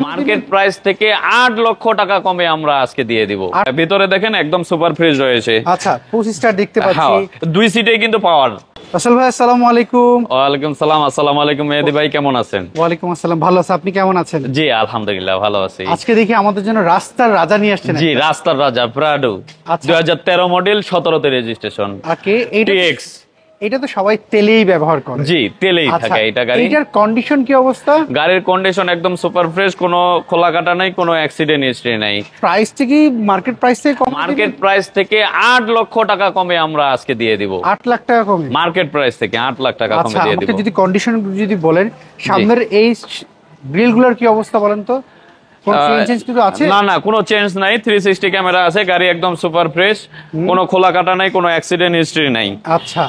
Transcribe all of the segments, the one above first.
Market price থেকে 8 লক্ষ টাকা কমে আমরা আজকে দিয়ে দিব। ভিতরে দেখেন একদম সুপার ফ্রেশ রয়েছে। আচ্ছা 25 স্টার দেখতে পাচ্ছি। দুই সিটে কিন্তু পাওয়ার। রাসেল ভাই আসসালামু আলাইকুম। ওয়ালাইকুম সালাম। আসসালামু আলাইকুম মেহেদী ভাই, কেমন আছেন? ওয়ালাইকুম আসসালাম, ভালো আছি, আপনি কেমন আছেন? জি আলহামদুলিল্লাহ ভালো আছি। আজকে দেখি আমাদের জন্য রাস্তার রাজা নিয়ে আসছেন। জি রাস্তার রাজা প্রাডো, আচ্ছা। 2013 মডেল, 17তে রেজিস্ট্রেশন। ওকে, TX। এটা তো সবাই তেলেই ব্যবহার করে। জি তেলেই থাকে এটা গাড়ি। এটার কন্ডিশন কি অবস্থা? গাড়ির কন্ডিশন একদম সুপার ফ্রেশ, কোনো খোলা কাটা নাই, কোনো অ্যাক্সিডেন্ট হিস্ট্রি নাই। প্রাইস থেকে মার্কেট প্রাইস থেকে কম? মার্কেট প্রাইস থেকে 8 লক্ষ টাকা কমে আমরা আজকে দিয়ে দিব। 8 লাখ টাকা কমে? মার্কেট প্রাইস থেকে 8 লাখ টাকা কমে আচ্ছা, দিয়ে দিব। আমাকে যদি কন্ডিশন যদি বলেন, সামনের এই গ্রিলগুলোর কি অবস্থা বলেন তো? কোন চেঞ্জ কিছু আছে? না না, কোনো চেঞ্জ নাই, 360 ক্যামেরা আছে, গাড়ি একদম সুপার ফ্রেশ, কোনো খোলা কাটা নাই, কোনো অ্যাক্সিডেন্ট হিস্ট্রি নাই। আচ্ছা,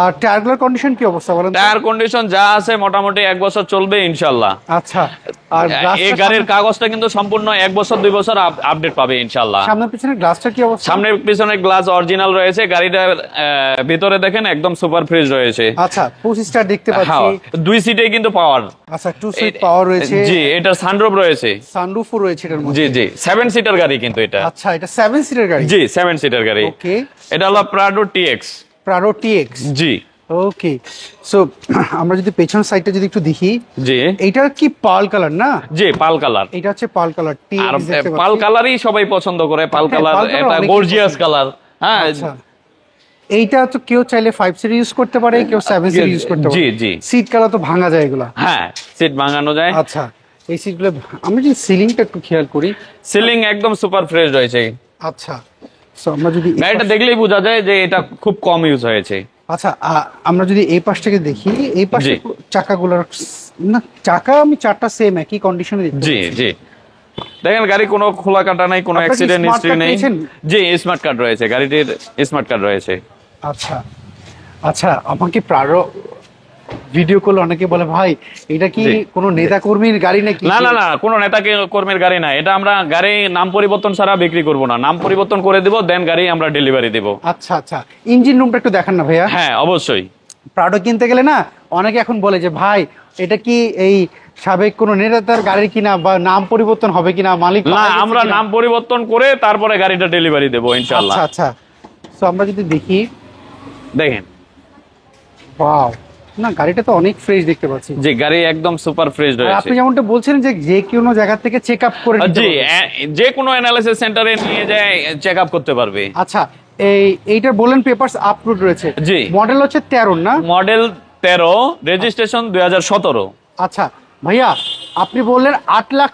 আর টায়ারগুলোর কন্ডিশন কি অবস্থা বলেন? টায়ার কন্ডিশন যা আছে মোটামুটি 1 বছর চলবে ইনশাআল্লাহ। আচ্ছা, আর এই গাড়ির কাগজটা কিন্তু সম্পূর্ণ 1 বছর 2 বছর আপডেট পাবে ইনশাআল্লাহ। সামনের পিছনের গ্লাসটা কি অবস্থা? সামনের পিছনের গ্লাস অরিজিনাল রয়েছে, গাড়িটার ভিতরে দেখেন একদম সুপার ফ্রেশ রয়েছে। আচ্ছা 25 স্টার দেখতে পাচ্ছি। দুই সিটে কিন্তু পাওয়ার। আচ্ছা 2 সিট পাওয়ার রয়েছে। জি এটা সানরুফ রয়েছে। সানরুফও রয়েছে এটার মধ্যে। জি জি 7 সিটার গাড়ি কিন্তু এটা। আচ্ছা, এটা 7 সিটার গাড়ি? জি 7 সিটার গাড়ি। ওকে, এটা হলো প্রাডো TX। Prado TX। জি ওকে, সো আমরা যদি পেছন সাইডটা যদি একটু দেখি, জি এইটা কি পাল কালার না? জি পাল কালার। এটা হচ্ছে পাল কালার। আর পাল কালারই সবাই পছন্দ করে, পাল কালার এটা গর্জিয়াস কালার। হ্যাঁ আচ্ছা, এইটা তো কেউ চাইলে 5 সিট ইউজ করতে পারে, কেউ 7 সিট ইউজ করতে পারে। জি জি সিট কালার তো ভাঙা যায় এগুলা? হ্যাঁ সিট ভাঙানো যায়। আচ্ছা, এই সিটগুলো আমরা যদি সিলিংটা একটু খেয়াল করি, সিলিং একদম সুপার ফ্রেশ রয়েছে। আচ্ছা, সো আমরা যদি গাড়িটা দেখলেই বোঝা যায় যে এটা খুব কম ইউজ হয়েছে। আচ্ছা, আমরা যদি এই পাশ থেকে দেখি, এই পাশে চাকাগুলোর না, চাকা আমি চারটা সেম একই কন্ডিশনে দেখতে জি পাচ্ছি। জি দেখেন গাড়ি কোনো খোলা কাটা নাই, কোনো আপনার কি অ্যাক্সিডেন্ট smart হিস্ট্রি card নেই। পেয়েছেন? জি স্মার্ট কার্ড রয়েছে, গাড়িটির স্মার্ট কার্ড রয়েছে। আচ্ছা আচ্ছা, আমাকে প্রারো ভিডিও কল অনেকে বলে ভাই এটা কি কোনো নেতা কর্মীর গাড়ি নাকি? না না না, কোনো নেতা কর্মীর গাড়ি না এটা। আমরা গাড়ি নাম পরিবর্তন ছাড়া বিক্রি করব না, নাম পরিবর্তন করে দিব, দেন গাড়ি আমরা ডেলিভারি দেব। আচ্ছা আচ্ছা, ইঞ্জিন রুমটা একটু দেখান না ভাইয়া। হ্যাঁ অবশ্যই। প্রাডো কিনতে গেলে না অনেকে এখন বলে যে ভাই এটা কি এই সাবেক কোনো নেতার গাড়ি কিনা, বা নাম পরিবর্তন হবে কিনা, মালিক না আমরা নাম পরিবর্তন করে তারপরে গাড়িটা ডেলিভারি দেব ইনশাআল্লাহ। আচ্ছা আচ্ছা, সো আমরা যদি দেখি, দেখেন ওয়াও, না গাড়িটা তো অনেক ফ্রেশ দেখতে পাচ্ছি। জি গাড়ি একদম সুপার ফ্রেশ আর রয়েছে। আপনি যেমনটা বলছেন যে যে কোনো জায়গা থেকে চেক আপ করে নিতে জি পারবে। যে কোনো অ্যানালিসিস সেন্টারে নিয়ে যায় চেক আপ করতে পারবে। আচ্ছা, এইটার বলেন পেপারস আপলোড রয়েছে। জি মডেল হচ্ছে 13 না? Model 13, registration 2017। আচ্ছা ভাইয়া, আপনি বললেন 8 লাখ